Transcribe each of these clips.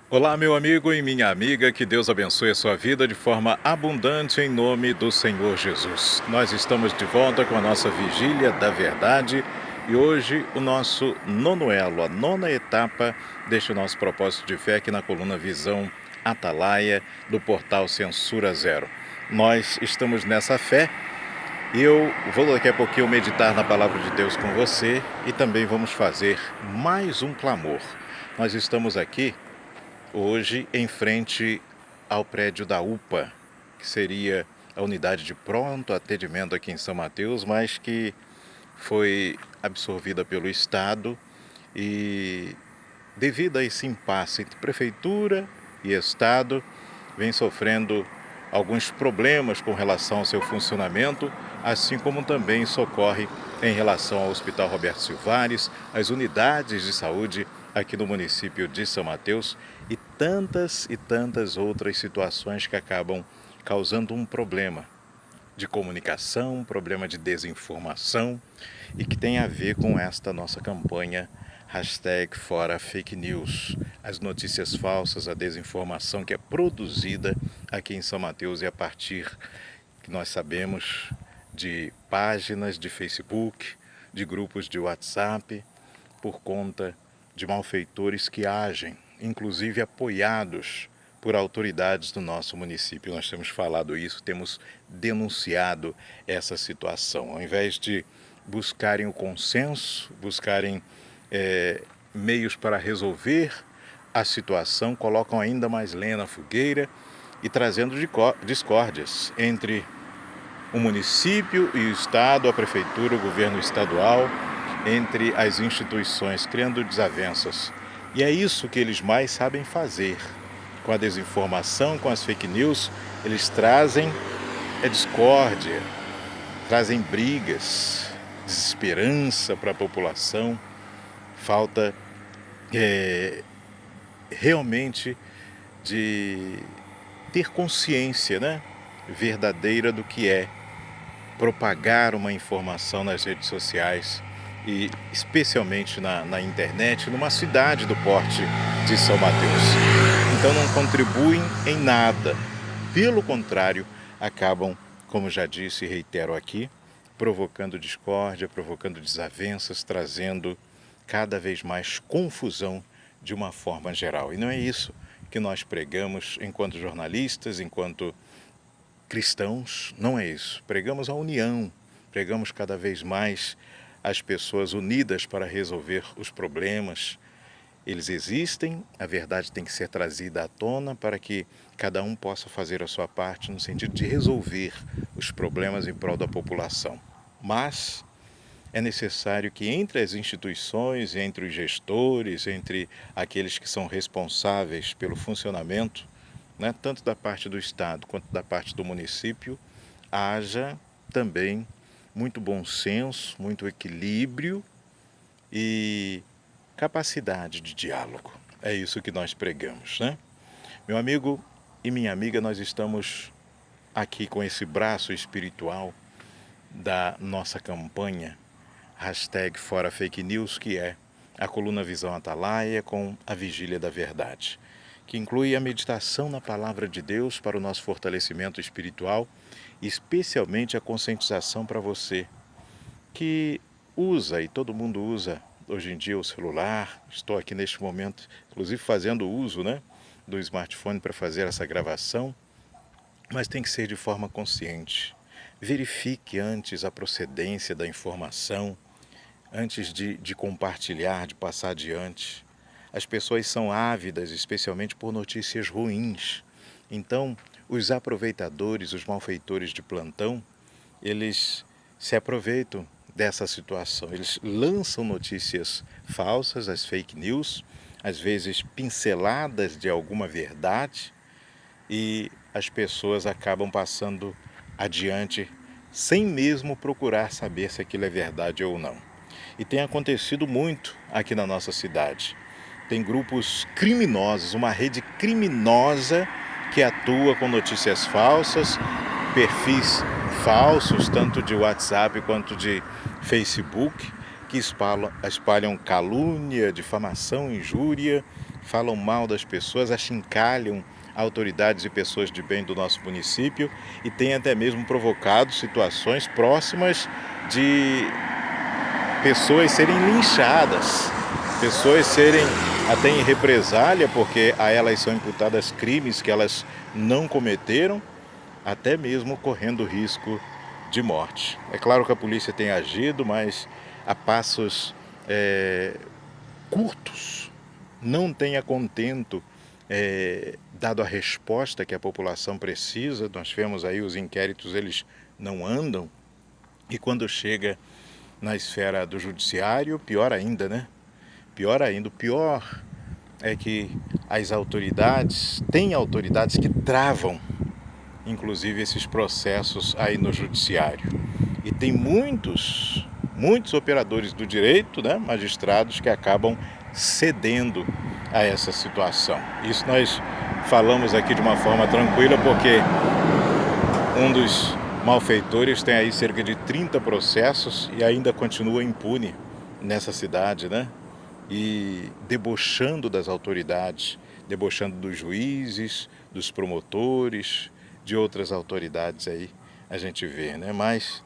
Olá, meu amigo e minha amiga, que Deus abençoe a sua vida de forma abundante em nome do Senhor Jesus. Nós estamos de volta com a nossa Vigília da Verdade e hoje o nosso nono elo, a nona etapa deste nosso propósito de fé aqui na coluna Visão Atalaia do portal Censura Zero. Nós estamos nessa fé e eu vou daqui a pouquinho meditar na palavra de Deus com você e também vamos fazer mais um clamor. Nós estamos aqui hoje em frente ao prédio da UPA, que seria a unidade de pronto atendimento aqui em São Mateus, mas que foi absorvida pelo Estado e, devido a esse impasse entre prefeitura e Estado, vem sofrendo alguns problemas com relação ao seu funcionamento, assim como também isso ocorre em relação ao Hospital Roberto Silvares, as unidades de saúde aqui no município de São Mateus e tantas outras situações que acabam causando um problema de comunicação, um problema de desinformação e que tem a ver com esta nossa campanha Fora Fake News, as notícias falsas, a desinformação que é produzida aqui em São Mateus e a partir, que nós sabemos, de páginas de Facebook, de grupos de WhatsApp, por conta de malfeitores que agem, inclusive apoiados por autoridades do nosso município. Nós temos falado isso, temos denunciado essa situação. Ao invés de buscarem o consenso, buscarem meios para resolver a situação, colocam ainda mais lenha na fogueira e trazendo discórdias entre o município e o Estado, a prefeitura, o governo estadual, entre as instituições, criando desavenças. E é isso que eles mais sabem fazer. Com a desinformação, com as fake news, eles trazem a discórdia, trazem brigas, desesperança para a população, falta realmente de ter consciência, né, verdadeira do que é propagar uma informação nas redes sociais e especialmente na internet, numa cidade do porte de São Mateus. Então não contribuem em nada, pelo contrário, acabam, como já disse e reitero aqui, provocando discórdia, provocando desavenças, trazendo cada vez mais confusão de uma forma geral. E não é isso que nós pregamos enquanto jornalistas, enquanto cristãos, não é isso. Pregamos a união, pregamos cada vez mais as pessoas unidas para resolver os problemas. Eles existem, a verdade tem que ser trazida à tona para que cada um possa fazer a sua parte no sentido de resolver os problemas em prol da população. Mas é necessário que entre as instituições, entre os gestores, entre aqueles que são responsáveis pelo funcionamento, né, tanto da parte do Estado quanto da parte do município, haja também muito bom senso, muito equilíbrio e capacidade de diálogo. É isso que nós pregamos, né? Meu amigo e minha amiga, nós estamos aqui com esse braço espiritual da nossa campanha Fora Fake News, que é a coluna Visão Atalaia com a Vigília da Verdade, que inclui a meditação na Palavra de Deus para o nosso fortalecimento espiritual, especialmente a conscientização para você que usa, e todo mundo usa hoje em dia, o celular. Estou aqui neste momento, inclusive fazendo uso, né, do smartphone para fazer essa gravação, mas tem que ser de forma consciente. Verifique antes a procedência da informação, antes de compartilhar, de passar adiante. As pessoas são ávidas, especialmente por notícias ruins. Então, os aproveitadores, os malfeitores de plantão, eles se aproveitam dessa situação. Eles lançam notícias falsas, as fake news, às vezes pinceladas de alguma verdade, e as pessoas acabam passando adiante sem mesmo procurar saber se aquilo é verdade ou não. E tem acontecido muito aqui na nossa cidade. Tem grupos criminosos, uma rede criminosa que atua com notícias falsas, perfis falsos, tanto de WhatsApp quanto de Facebook, que espalham calúnia, difamação, injúria, falam mal das pessoas, achincalham autoridades e pessoas de bem do nosso município e têm até mesmo provocado situações próximas de pessoas serem linchadas, pessoas serem até em represália porque a elas são imputadas crimes que elas não cometeram, até mesmo correndo risco de morte. É claro que a polícia tem agido, mas a passos curtos, não tem a contento dado a resposta que a população precisa. Nós vemos aí os inquéritos, eles não andam, e quando chega na esfera do judiciário, pior ainda, né? Pior ainda, o pior é que tem autoridades que travam, inclusive, esses processos aí no judiciário. E tem muitos operadores do direito, né, magistrados, que acabam cedendo a essa situação. Isso nós falamos aqui de uma forma tranquila, porque um dos malfeitores tem aí cerca de 30 processos e ainda continua impune nessa cidade, né? E debochando das autoridades, debochando dos juízes, dos promotores, de outras autoridades aí, a gente vê, né? Mas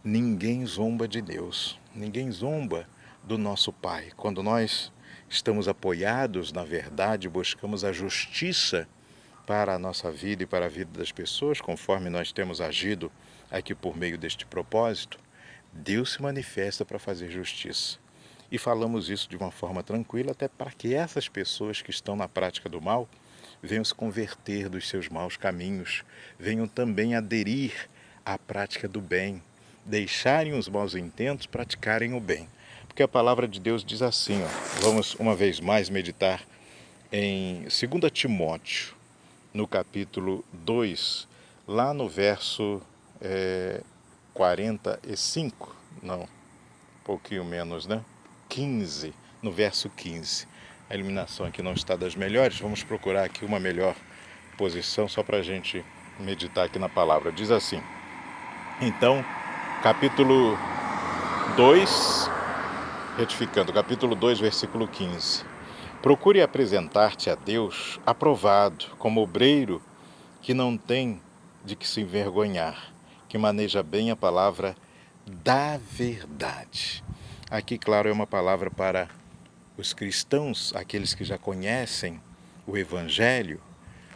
ninguém zomba de Deus, ninguém zomba do nosso Pai. Quando nós estamos apoiados na verdade, buscamos a justiça para a nossa vida e para a vida das pessoas, conforme nós temos agido aqui por meio deste propósito, Deus se manifesta para fazer justiça. E falamos isso de uma forma tranquila, até para que essas pessoas que estão na prática do mal venham se converter dos seus maus caminhos, venham também aderir à prática do bem, deixarem os maus intentos, praticarem o bem. Porque a palavra de Deus diz assim, vamos uma vez mais meditar em 2 Timóteo, no capítulo 2, lá no verso 45, não, um pouquinho menos, né? 15, no verso 15. A iluminação aqui não está das melhores, vamos procurar aqui uma melhor posição só para a gente meditar aqui na palavra. Diz assim, então, capítulo 2, retificando, capítulo 2, versículo 15. Procure apresentar-te a Deus aprovado, como obreiro que não tem de que se envergonhar, que maneja bem a palavra da verdade. Aqui, claro, é uma palavra para os cristãos, aqueles que já conhecem o Evangelho,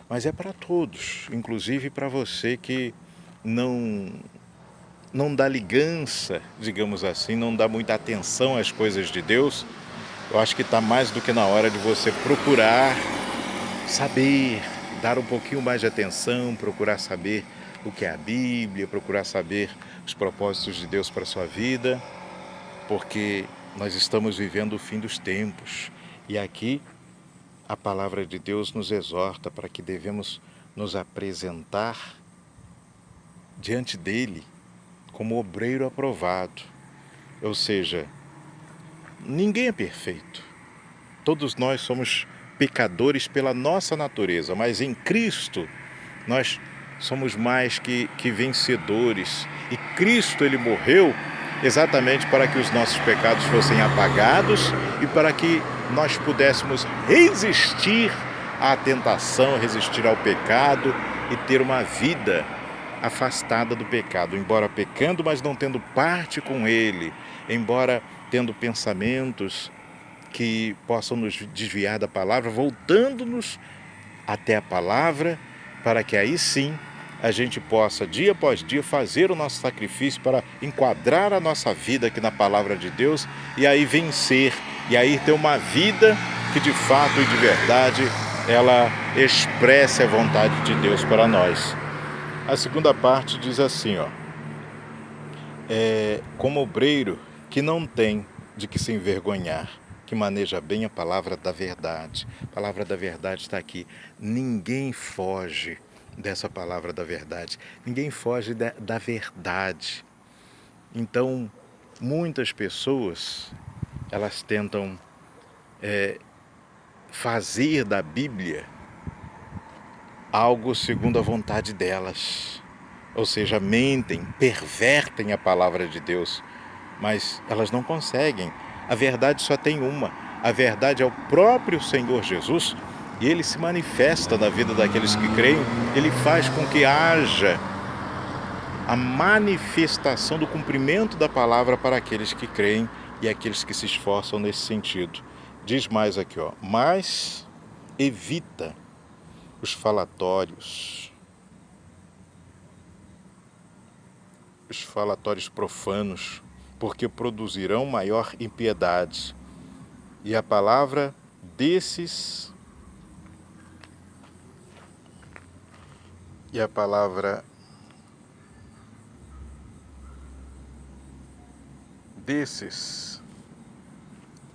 mas é para todos, inclusive para você que não dá ligança, digamos assim, não dá muita atenção às coisas de Deus. Eu acho que está mais do que na hora de você procurar saber, dar um pouquinho mais de atenção, procurar saber o que é a Bíblia, procurar saber os propósitos de Deus para a sua vida, porque nós estamos vivendo o fim dos tempos. E aqui a palavra de Deus nos exorta para que devemos nos apresentar diante dele como obreiro aprovado. Ou seja, ninguém é perfeito. Todos nós somos pecadores pela nossa natureza, mas em Cristo nós somos mais que vencedores. E Cristo, ele morreu exatamente para que os nossos pecados fossem apagados e para que nós pudéssemos resistir à tentação, resistir ao pecado e ter uma vida afastada do pecado, embora pecando, mas não tendo parte com ele, embora tendo pensamentos que possam nos desviar da palavra, voltando-nos até a palavra, para que aí sim a gente possa, dia após dia, fazer o nosso sacrifício para enquadrar a nossa vida aqui na palavra de Deus e aí vencer, e aí ter uma vida que de fato e de verdade ela expresse a vontade de Deus para nós. A segunda parte diz assim, como obreiro que não tem de que se envergonhar, que maneja bem a palavra da verdade. A palavra da verdade está aqui. Ninguém foge dessa palavra da verdade. Ninguém foge da verdade. Então, muitas pessoas, elas tentam fazer da Bíblia algo segundo a vontade delas. Ou seja, mentem, pervertem a palavra de Deus, mas elas não conseguem. A verdade só tem uma, A verdade é o próprio Senhor Jesus e Ele se manifesta na vida daqueles que creem. Ele faz com que haja a manifestação do cumprimento da palavra para aqueles que creem e aqueles que se esforçam nesse sentido. Diz mais aqui, mas evita os falatórios profanos, porque produzirão maior impiedade. E a palavra desses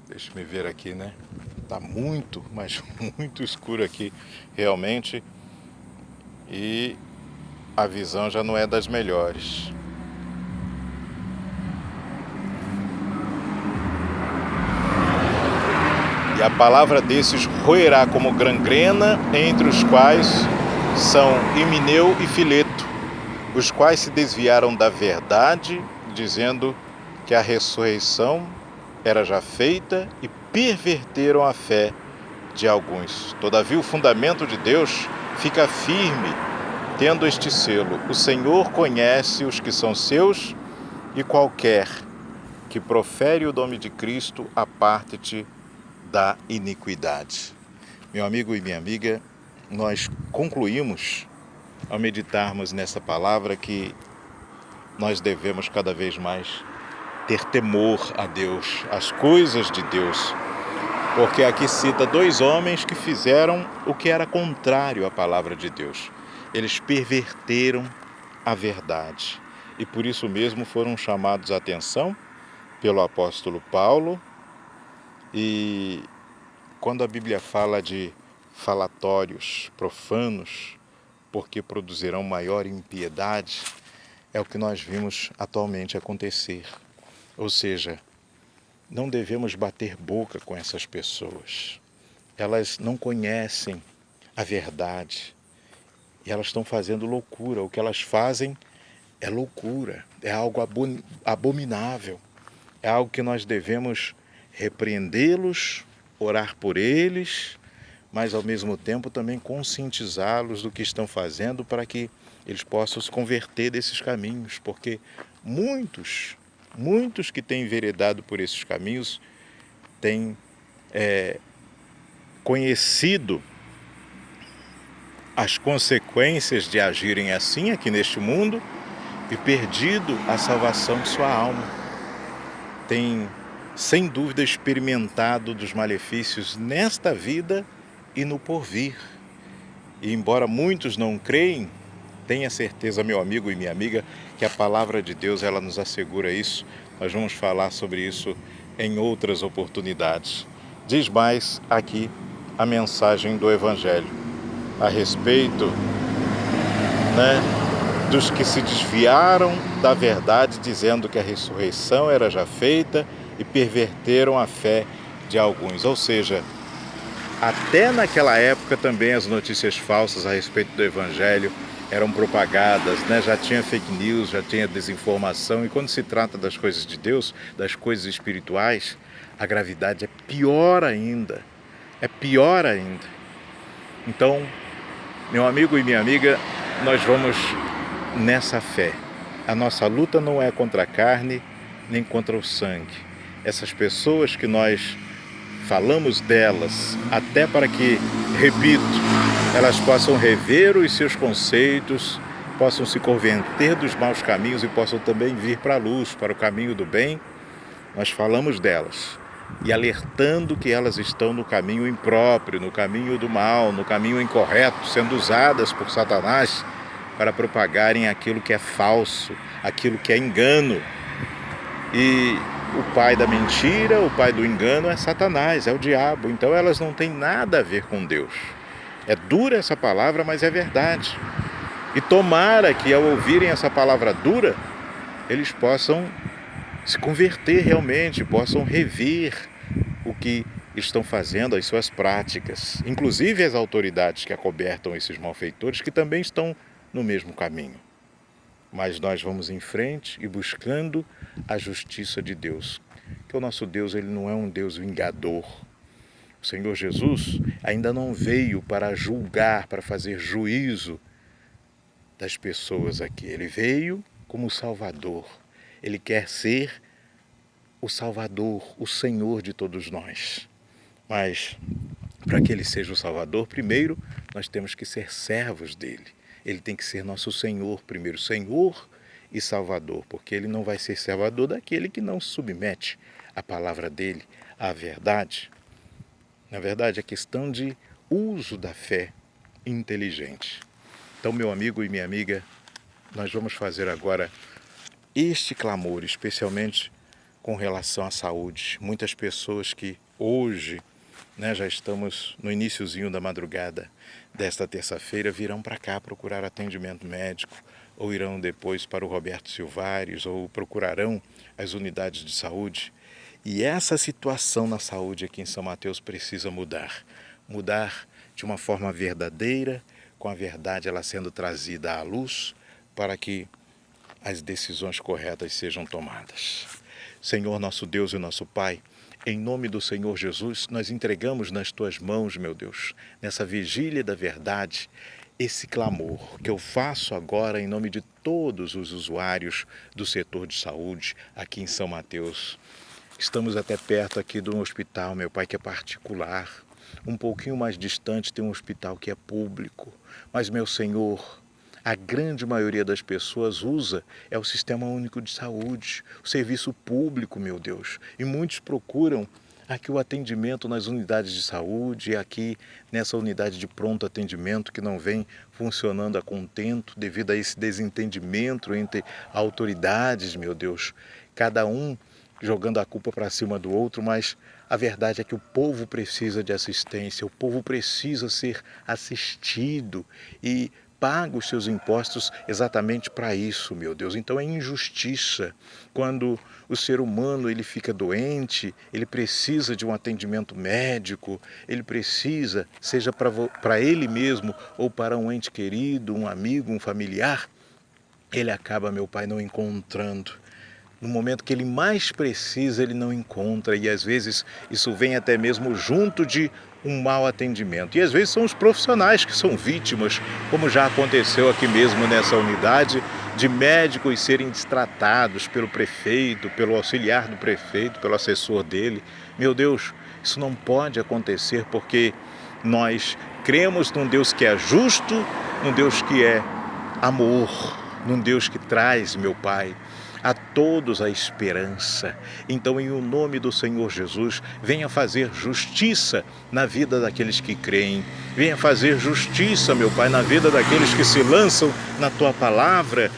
deixa-me ver aqui, né? Tá muito, mas muito escuro aqui, realmente, e a visão já não é das melhores. E a palavra desses roerá como gangrena, entre os quais são Himeneu e Fileto, os quais se desviaram da verdade, dizendo que a ressurreição era já feita, e perverteram a fé de alguns. Todavia o fundamento de Deus fica firme, tendo este selo: o Senhor conhece os que são seus, e qualquer que profere o nome de Cristo, aparte-te da iniquidade. Meu amigo e minha amiga, nós concluímos ao meditarmos nessa palavra que nós devemos cada vez mais ter temor a Deus, as coisas de Deus, porque aqui cita 2 homens que fizeram o que era contrário à palavra de Deus. Eles perverteram a verdade e por isso mesmo foram chamados a atenção pelo apóstolo Paulo. E quando a Bíblia fala de falatórios profanos, porque produzirão maior impiedade, é o que nós vimos atualmente acontecer. Ou seja, não devemos bater boca com essas pessoas. Elas não conhecem a verdade e elas estão fazendo loucura. O que elas fazem é loucura, é algo abominável, é algo que nós devemos repreendê-los, orar por eles, mas ao mesmo tempo também conscientizá-los do que estão fazendo para que eles possam se converter desses caminhos, porque muitos que têm enveredado por esses caminhos têm conhecido as consequências de agirem assim aqui neste mundo e perdido a salvação de sua alma. Tem, sem dúvida, experimentado dos malefícios nesta vida e no porvir. E embora muitos não creem, tenha certeza, meu amigo e minha amiga, que a palavra de Deus ela nos assegura isso. Nós vamos falar sobre isso em outras oportunidades. Diz mais aqui a mensagem do Evangelho a respeito, dos que se desviaram da verdade, dizendo que a ressurreição era já feita e perverteram a fé de alguns. Ou seja, até naquela época também as notícias falsas a respeito do Evangelho eram propagadas, já tinha fake news, já tinha desinformação, e quando se trata das coisas de Deus, das coisas espirituais, a gravidade é pior ainda, Então, meu amigo e minha amiga, nós vamos nessa fé. A nossa luta não é contra a carne, nem contra o sangue. Essas pessoas que nós falamos delas, até para que, repito, elas possam rever os seus conceitos, possam se converter dos maus caminhos e possam também vir para a luz, para o caminho do bem. Nós falamos delas e alertando que elas estão no caminho impróprio, no caminho do mal, no caminho incorreto, sendo usadas por Satanás para propagarem aquilo que é falso, aquilo que é engano. E o pai da mentira, o pai do engano é Satanás, é o diabo. Então elas não têm nada a ver com Deus. É dura essa palavra, mas é verdade. E tomara que ao ouvirem essa palavra dura, eles possam se converter realmente, possam rever o que estão fazendo, as suas práticas. Inclusive as autoridades que acobertam esses malfeitores, que também estão no mesmo caminho. Mas nós vamos em frente e buscando a justiça de Deus. Que o nosso Deus, ele não é um Deus vingador. O Senhor Jesus ainda não veio para julgar, para fazer juízo das pessoas aqui. Ele veio como Salvador. Ele quer ser o Salvador, o Senhor de todos nós. Mas para que Ele seja o Salvador, primeiro nós temos que ser servos dEle. Ele tem que ser nosso Senhor primeiro, Senhor e Salvador, porque Ele não vai ser Salvador daquele que não se submete à palavra dEle, à verdade. Na verdade, é questão de uso da fé inteligente. Então, meu amigo e minha amiga, nós vamos fazer agora este clamor, especialmente com relação à saúde. Muitas pessoas que hoje, já estamos no iniciozinho da madrugada desta terça-feira, virão para cá procurar atendimento médico, ou irão depois para o Roberto Silvares, ou procurarão as unidades de saúde. E essa situação na saúde aqui em São Mateus precisa mudar. Mudar de uma forma verdadeira, com a verdade ela sendo trazida à luz, para que as decisões corretas sejam tomadas. Senhor, nosso Deus e nosso Pai, em nome do Senhor Jesus, nós entregamos nas Tuas mãos, meu Deus, nessa vigília da verdade, esse clamor que eu faço agora em nome de todos os usuários do setor de saúde aqui em São Mateus. Estamos até perto aqui de um hospital, meu Pai, que é particular. Um pouquinho mais distante tem um hospital que é público. Mas, meu Senhor, a grande maioria das pessoas usa o Sistema Único de Saúde, o serviço público, meu Deus. E muitos procuram aqui o atendimento nas unidades de saúde, aqui nessa unidade de pronto atendimento que não vem funcionando a contento devido a esse desentendimento entre autoridades, meu Deus. Cada um jogando a culpa para cima do outro, mas a verdade é que o povo precisa de assistência, o povo precisa ser assistido e paga os seus impostos exatamente para isso, meu Deus. Então é injustiça quando o ser humano ele fica doente, ele precisa de um atendimento médico, ele precisa, seja para ele mesmo ou para um ente querido, um amigo, um familiar, ele acaba, meu Pai, não encontrando. No momento que ele mais precisa, ele não encontra, e às vezes isso vem até mesmo junto de um mau atendimento. E às vezes são os profissionais que são vítimas, como já aconteceu aqui mesmo nessa unidade, de médicos serem destratados pelo prefeito, pelo auxiliar do prefeito, pelo assessor dele. Meu Deus, isso não pode acontecer porque nós cremos num Deus que é justo, num Deus que é amor, num Deus que traz, meu Pai, a todos a esperança. Então, em o nome do Senhor Jesus, venha fazer justiça na vida daqueles que creem. Venha fazer justiça, meu Pai, na vida daqueles que se lançam na Tua palavra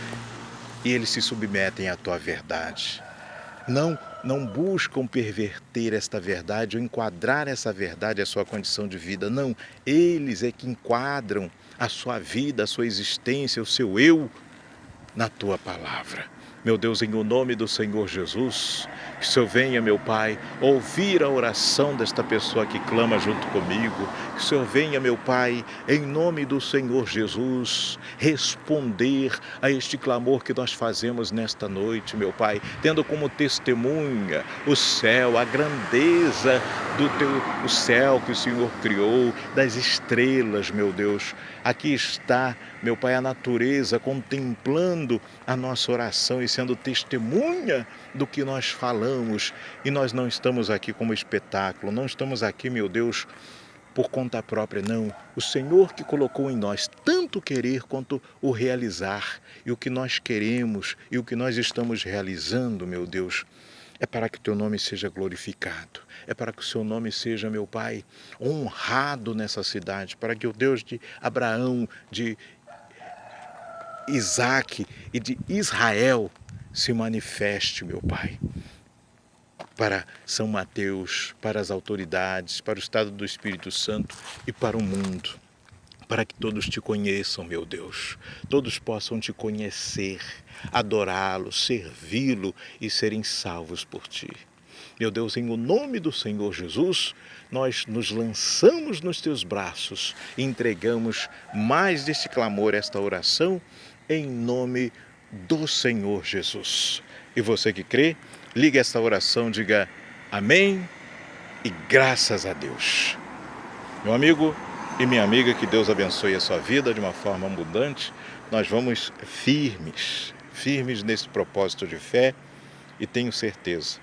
e eles se submetem à Tua verdade. Não buscam perverter esta verdade ou enquadrar essa verdade à sua condição de vida. Não, eles é que enquadram a sua vida, a sua existência, o seu eu na Tua palavra. Meu Deus, em o nome do Senhor Jesus, que o Senhor venha, meu Pai, ouvir a oração desta pessoa que clama junto comigo. Que o Senhor venha, meu Pai, em nome do Senhor Jesus, responder a este clamor que nós fazemos nesta noite, meu Pai, tendo como testemunha o céu, a grandeza o céu que o Senhor criou, das estrelas, meu Deus. Aqui está, meu Pai, a natureza contemplando a nossa oração e sendo testemunha do que nós falamos. E nós não estamos aqui como espetáculo, não estamos aqui, meu Deus, por conta própria, não. O Senhor que colocou em nós tanto querer quanto o realizar. E o que nós queremos e o que nós estamos realizando, meu Deus, é para que o Teu nome seja glorificado. É para que o Seu nome seja, meu Pai, honrado nessa cidade. Para que o Deus de Abraão, de Isaac e de Israel se manifeste, meu Pai. Para São Mateus, para as autoridades, para o estado do Espírito Santo e para o mundo. Para que todos Te conheçam, meu Deus. Todos possam Te conhecer, adorá-lo, servi-lo e serem salvos por Ti. Meu Deus, em o nome do Senhor Jesus, nós nos lançamos nos Teus braços e entregamos mais deste clamor, esta oração, em nome do Senhor Jesus. E você que crê, ligue esta oração, diga amém e graças a Deus. Meu amigo e minha amiga, que Deus abençoe a sua vida de uma forma abundante. Nós vamos firmes nesse propósito de fé e tenho certeza,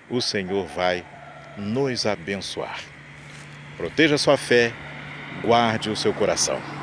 o Senhor vai nos abençoar. Proteja a sua fé, guarde o seu coração.